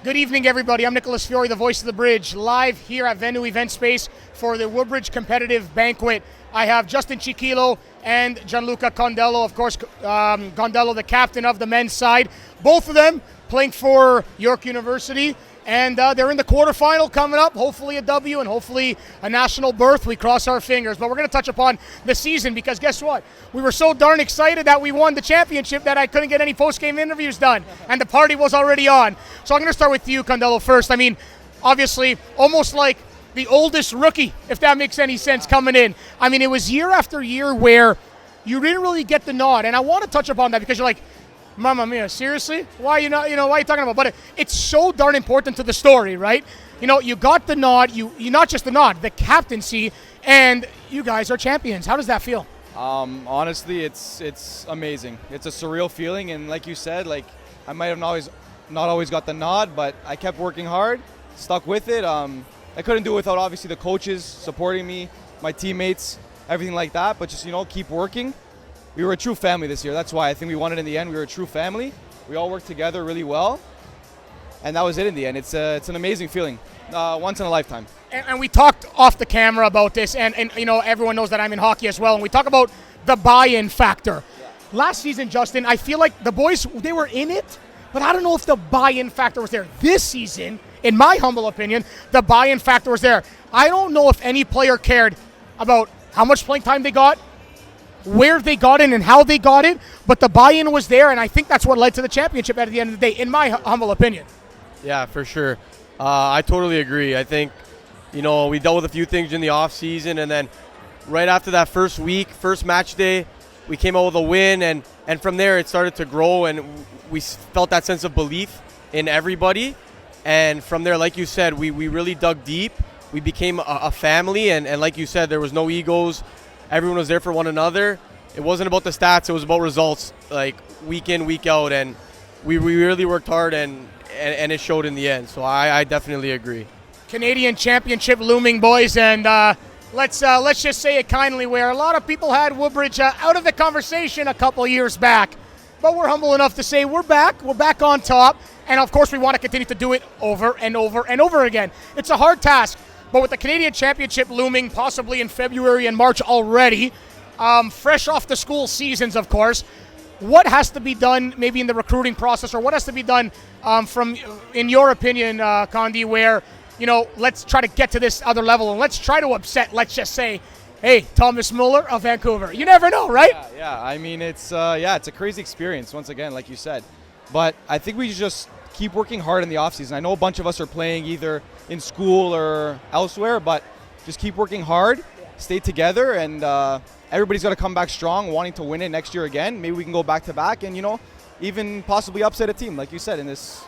Good evening, everybody. I'm Nicholas Fiore, the voice of the Bridge, live here at Venue Event Space for the Woodbridge Competitive Banquet. I have Justin Cicchillo and Gianluca Condello, of course, Condello, the captain of the men's side. Both of them playing for York University, and they're in the quarterfinal coming up. Hopefully a W and hopefully a national berth. We cross our fingers. But we're going to touch upon the season because guess what? We were so darn excited that we won the championship that I couldn't get any post-game interviews done, and the party was already on. So I'm going to start with you, Condello, first. I mean, obviously, almost like the oldest rookie, if that makes any sense, coming in. I mean, it was year after year where you didn't really get the nod, and I want to touch upon that because you're like, Mamma mia, seriously? Why are you not, why are you talking about? But it's so darn important to the story, right? You got the nod, you not just the nod, the captaincy, and you guys are champions. How does that feel? Honestly, it's amazing. It's a surreal feeling, and like you said, like I might have not always got the nod, but I kept working hard, stuck with it. I couldn't do it without obviously the coaches supporting me, my teammates, everything like that. But just keep working. We were a true family this year. That's why I think we won it in the end. We were a true family. We all worked together really well, and that was it in the end. It's an amazing feeling, once in a lifetime. And we talked off the camera about this, and everyone knows that I'm in hockey as well, and we talk about the buy-in factor. Yeah. Last season, Justin, I feel like the boys, they were in it, but I don't know if the buy-in factor was there. This season, in my humble opinion, the buy-in factor was there. I don't know if any player cared about how much playing time they got, where they got it and how they got it, but the buy-in was there, and I think that's what led to the championship at the end of the day, in my humble opinion. Yeah, for sure. I totally agree. I think, we dealt with a few things in the off-season, and then right after that first week, first match day, we came out with a win, and from there it started to grow, and we felt that sense of belief in everybody. And from there, like you said, we really dug deep. We became a family, and like you said, there was no egos. Everyone was there for one another. It wasn't about the stats. It was about results, like week in, week out. And we really worked hard, and it showed in the end. So I definitely agree. Canadian championship looming, boys. And let's just say it kindly, where a lot of people had Woodbridge out of the conversation a couple years back. But we're humble enough to say we're back. We're back on top. And, of course, we want to continue to do it over and over and over again. It's a hard task. But with the Canadian Championship looming possibly in February and March already, fresh off the school seasons, of course, what has to be done maybe in the recruiting process, or what has to be done in your opinion, Condi, where, let's try to get to this other level and let's try to upset, let's just say, hey, Thomas Muller of Vancouver. You never know, right? Yeah. I mean, it's a crazy experience, once again, like you said. But I think we just keep working hard in the offseason. I know a bunch of us are playing either in school or elsewhere, but just keep working hard, stay together, and everybody's got to come back strong, wanting to win it next year again. Maybe we can go back-to-back and, even possibly upset a team, like you said, in this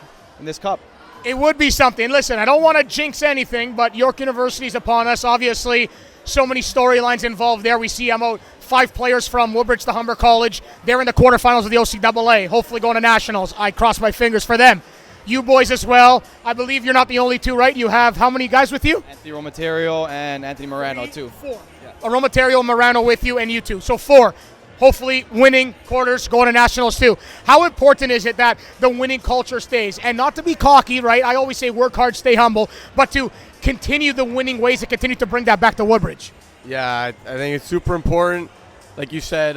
cup. It would be something. Listen, I don't want to jinx anything, but York University's upon us. Obviously, so many storylines involved there. We see about 5 players from Woodbridge to Humber College. They're in the quarterfinals of the OCAA, hopefully going to nationals. I cross my fingers for them. You boys as well. I believe you're not the only two, right? You have how many guys with you? Anthony Romaterio and Anthony Morano, too. 4. Yeah. Romaterio, Morano with you, and you two. So 4. Hopefully winning quarters, going to nationals too. How important is it that the winning culture stays? And not to be cocky, right? I always say work hard, stay humble, but to continue the winning ways and continue to bring that back to Woodbridge. Yeah, I think it's super important. Like you said,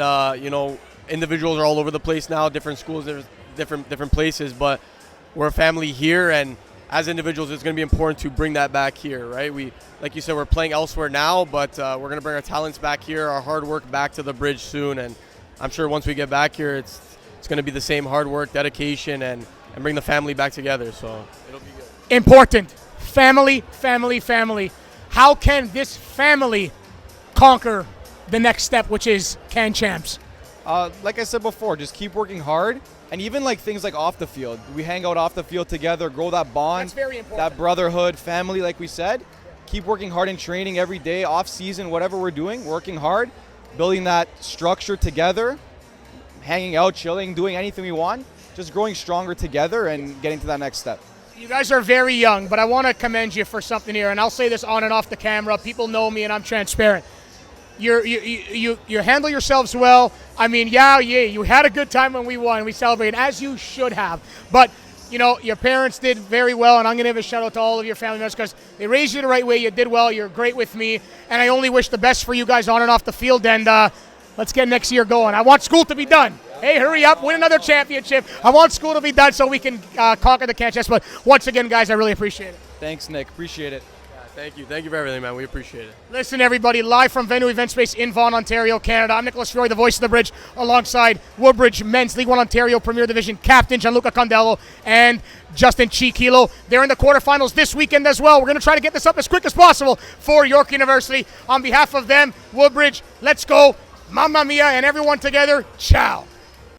individuals are all over the place now, different schools, different places, but we're a family here, and as individuals, it's going to be important to bring that back here, right? Like you said, we're playing elsewhere now, but we're going to bring our talents back here, our hard work back to the Bridge soon, and I'm sure once we get back here, it's going to be the same hard work, dedication, and bring the family back together, so it'll be good. Important. Family, family, family. How can this family conquer the next step, which is Can Champs? Like I said before, just keep working hard. And even like things like off the field, we hang out off the field together, grow that bond, that's very important. That brotherhood, family, like we said. Keep working hard in training every day, off season, whatever we're doing, working hard, building that structure together, hanging out, chilling, doing anything we want, just growing stronger together and getting to that next step. You guys are very young, but I want to commend you for something here, and I'll say this on and off the camera. People know me, and I'm transparent. You handle yourselves well. I mean, you had a good time when we won. We celebrated, as you should have. But you know, your parents did very well, and I'm going to give a shout out to all of your family members because they raised you the right way. You did well. You're great with me, and I only wish the best for you guys on and off the field. And let's get next year going. I want school to be done. Hey, hurry up, win another championship. I want school to be done so we can conquer the Can't Chess. But once again, guys, I really appreciate it. Thanks, Nick. Appreciate it. Thank you. Thank you for everything, man. We appreciate it. Listen, everybody, live from Venue Event Space in Vaughan, Ontario, Canada. I'm Nicholas Fiore, the voice of the bridge, alongside Woodbridge Men's League 1 Ontario Premier Division captain Gianluca Condello and Justin Cicchillo. They're in the quarterfinals this weekend as well. We're going to try to get this up as quick as possible for York University. On behalf of them, Woodbridge, let's go. Mamma mia, and everyone together, ciao.